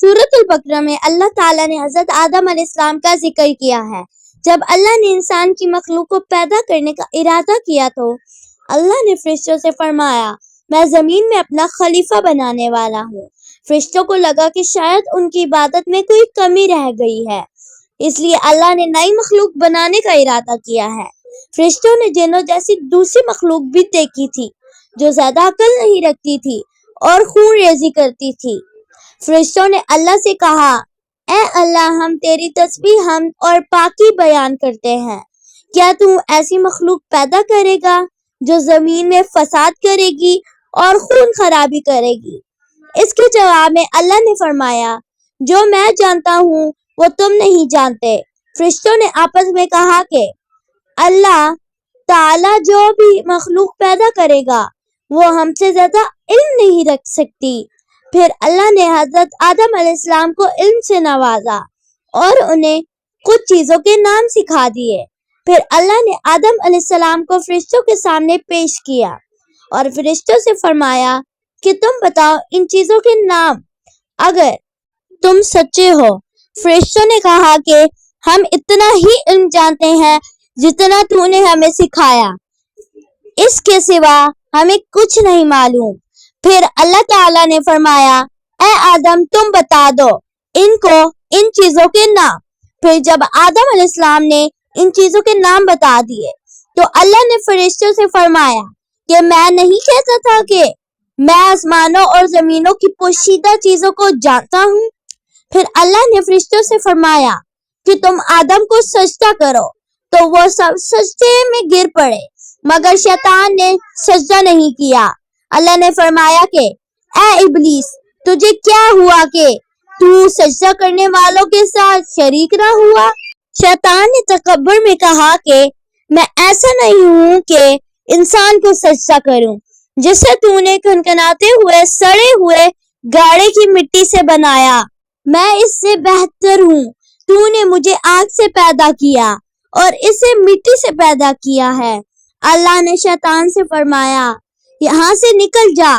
सूरत अल-बकरा में अल्लाह ताला ने हजरत आदम अलैहिस्सलाम का जिक्र किया है। जब अल्लाह ने इंसान की मखलूक को पैदा करने का इरादा किया तो अल्लाह ने फरिश्तों से फरमाया, मैं जमीन में अपना खलीफा बनाने वाला हूँ। फरिश्तों को लगा कि शायद उनकी इबादत में कोई कमी रह गई है, इसलिए अल्लाह ने नई मखलूक बनाने का इरादा किया है। फरिश्तों ने जिन्नों जैसी दूसरी मखलूक भी देखी थी जो ज्यादा अक्ल नहीं रखती थी और खून रेजी करती थी। फरिश्तों ने अल्लाह से कहा, ऐ अल्लाह, हम तेरी तस्बीह हम और पाकी बयान करते हैं। क्या तू ऐसी मखलूक पैदा करेगा जो जमीन में फसाद करेगी और खून खराबी करेगी? इसके जवाब में अल्लाह ने फरमाया, जो मैं जानता हूँ वो तुम नहीं जानते। फरिश्तों ने आपस में कहा कि अल्लाह ताला जो भी मखलूक पैदा करेगा वो हमसे ज्यादा इल्म नहीं रख सकती। फिर अल्लाह ने हजरत आदम अलैहिस्सलाम को इल्म से नवाजा और उन्हें कुछ चीजों के नाम सिखा दिए। फिर अल्लाह ने आदम अलैहिस्सलाम को फरिश्तों के सामने पेश किया और फरिश्तों से फरमाया कि तुम बताओ इन चीजों के नाम अगर तुम सच्चे हो। फरिश्तों ने कहा कि हम इतना ही इल्म जानते हैं जितना तूने हमें सिखाया, इसके सिवा हमें कुछ नहीं मालूम। फिर अल्लाह ताला ने फरमाया, ऐ आदम, तुम बता दो इनको इन चीजों के नाम। फिर जब आदम अलैहिस्सलाम ने इन चीजों के नाम बता दिए तो अल्लाह ने फरिश्तों से फरमाया कि मैं नहीं कहता था कि मैं आसमानों और जमीनों की पोशीदा चीजों को जानता हूँ। फिर अल्लाह ने फरिश्तों से फरमाया कि तुम आदम को सजदा करो, तो वो सब सजदे में गिर पड़े, मगर शैतान ने सजदा नहीं किया। अल्लाह ने फरमाया कि ऐ इब्लीस, तुझे क्या हुआ कि तू सजदा करने वालों के साथ शरीक ना हुआ? शैतान ने तकब्बुर में कहा कि मैं ऐसा नहीं हूँ कि इंसान को सजदा करूं जिसे तूने खनखनाते हुए सड़े हुए गाड़े की मिट्टी से बनाया। मैं इससे बेहतर हूँ। तूने मुझे आग से पैदा किया और इसे मिट्टी से पैदा किया है। अल्लाह ने शैतान से फरमाया, यहाँ से निकल जा,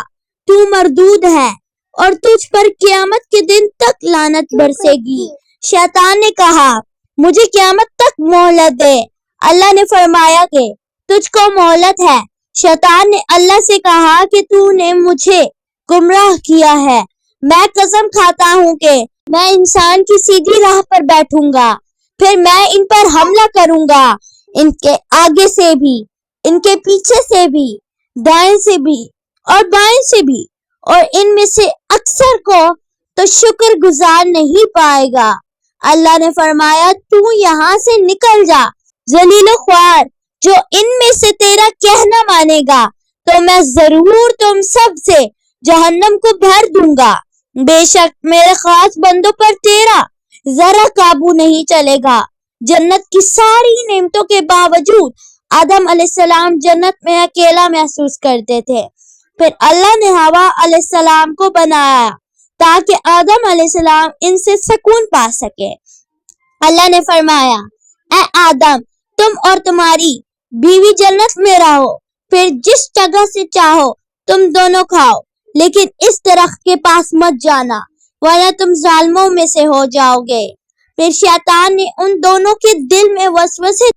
तू मरदूद है और तुझ पर क़यामत के दिन तक लानत बरसेगी। शैतान ने कहा, मुझे क़यामत तक मोहलत दे। अल्लाह ने फरमाया कि तुझको मोहलत है। शैतान ने अल्लाह से कहा कि तूने मुझे गुमराह किया है। मैं कसम खाता हूँ कि मैं इंसान की सीधी राह पर बैठूंगा, फिर मैं इन पर हमला करूंगा, इनके आगे से भी, इनके पीछे से भी, दाएं से भी और बाएं से भी, और इनमें से अक्सर को तो शुक्रगुजार नहीं पाएगा। अल्लाह ने फरमाया, तू यहाँ से निकल जा जलीलो ख्वार, जो इनमें से तेरा कहना मानेगा तो मैं जरूर तुम सब से जहन्नम को भर दूंगा। बेशक मेरे खास बंदों पर तेरा जरा काबू नहीं चलेगा। जन्नत की सारी नेमतों के बावजूद आदम अलैहिस्सलाम जन्नत में अकेला महसूस करते थे। फिर अल्लाह ने हवा अलैहिस्सलाम को बनाया ताकि आदम अलैहिस्सलाम इनसे सुकून पा सके। अल्लाह ने फरमाया, ऐ आदम, तुम और तुम्हारी बीवी जन्नत में रहो, फिर जिस जगह से चाहो तुम दोनों खाओ, लेकिन इस दरख्त के पास मत जाना वरना तुम जालिमों में से हो जाओगे। फिर शैतान ने उन दोनों के दिल में वसवसे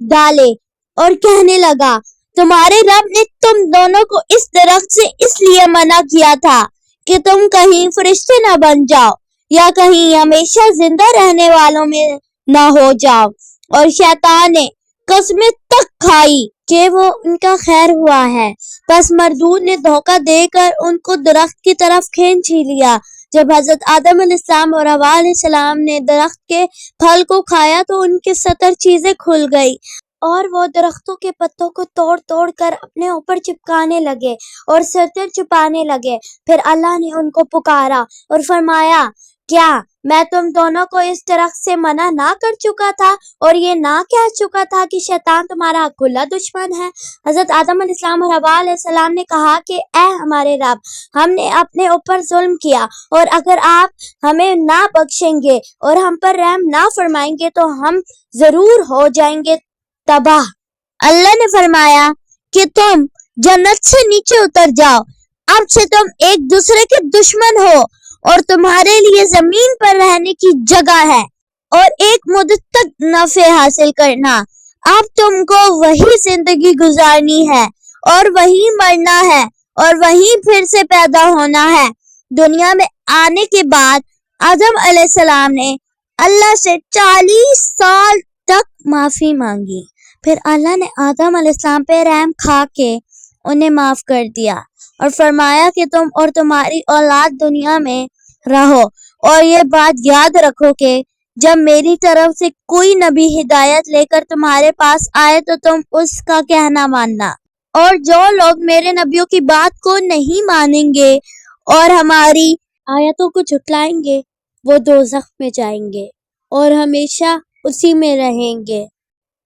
डाले और कहने लगा, तुम्हारे रब ने तुम दोनों को इस दरख्त से इसलिए मना किया था कि तुम कहीं फरिश्ते न बन जाओ या कहीं हमेशा जिंदा रहने वालों में न हो जाओ। और शैतान ने कसमें तक खाई कि वो उनका खैर हुआ है। बस मरदूद ने धोखा देकर उनको दरख्त की तरफ खींच ही लिया। जब हजरत आदम अलैहिस्सलाम और हवा अलैहिस्सलाम ने दरख्त के फल को खाया तो उनकी 70 चीजें खुल गई और वो दरख्तों के पत्तों को तोड़ तोड़ कर अपने ऊपर चिपकाने लगे और सर छुपाने लगे। फिर अल्लाह ने उनको पुकारा और फरमाया, क्या मैं तुम दोनों को इस दरख्त से मना ना कर चुका था और ये ना कह चुका था कि शैतान तुम्हारा खुला दुश्मन है? हजरत आदम अलैहिस्सलाम और हवा अलैहिस्सलाम ने कहा कि ऐ हमारे रब, हमने अपने ऊपर जुल्म किया और अगर आप हमें ना बख्शेंगे और हम पर रहम ना फरमाएंगे तो हम जरूर हो जाएंगे तबाह। अल्लाह ने फरमाया कि तुम जन्नत से नीचे उतर जाओ, अब से तुम एक दूसरे के दुश्मन हो اور تمہارے لیے زمین پر رہنے کی جگہ ہے اور ایک مدت تک نفع حاصل کرنا۔ اب تم کو وہی زندگی گزارنی ہے اور وہی مرنا ہے اور وہی پھر سے پیدا ہونا ہے۔ دنیا میں آنے کے بعد آدم علیہ السلام نے اللہ سے 40 سال تک معافی مانگی۔ پھر اللہ نے آدم علیہ السلام پہ رحم کھا کے انہیں معاف کر دیا اور فرمایا کہ تم اور تمہاری اولاد دنیا میں رہو، اور یہ بات یاد رکھو کہ جب میری طرف سے کوئی نبی ہدایت لے کر تمہارے پاس آئے تو تم اس کا کہنا ماننا، اور جو لوگ میرے نبیوں کی بات کو نہیں مانیں گے اور ہماری آیتوں کو جھٹلائیں گے وہ دوزخ میں جائیں گے اور ہمیشہ اسی میں رہیں گے۔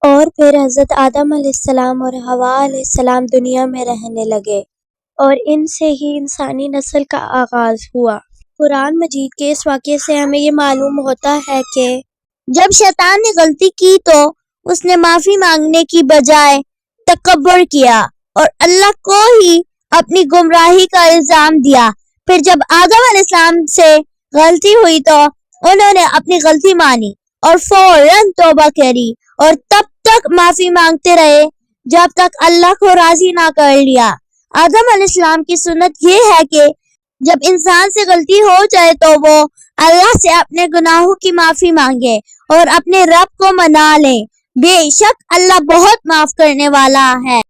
اور پھر حضرت آدم علیہ السلام اور حوا علیہ السلام دنیا میں رہنے لگے اور ان سے ہی انسانی نسل کا آغاز ہوا۔ قرآن مجید کے اس واقعے سے ہمیں یہ معلوم ہوتا ہے کہ جب شیطان نے غلطی کی تو اس نے معافی مانگنے کی بجائے تکبر کیا اور اللہ کو ہی اپنی گمراہی کا الزام دیا۔ پھر جب آدم علیہ السلام سے غلطی ہوئی تو انہوں نے اپنی غلطی مانی اور فوراً توبہ کری اور تب تک معافی مانگتے رہے جب تک اللہ کو راضی نہ کر لیا۔ آدم علیہ السلام کی سنت یہ ہے کہ جب انسان سے غلطی ہو جائے تو وہ اللہ سے اپنے گناہوں کی معافی مانگے اور اپنے رب کو منا لے۔ بے شک اللہ بہت معاف کرنے والا ہے۔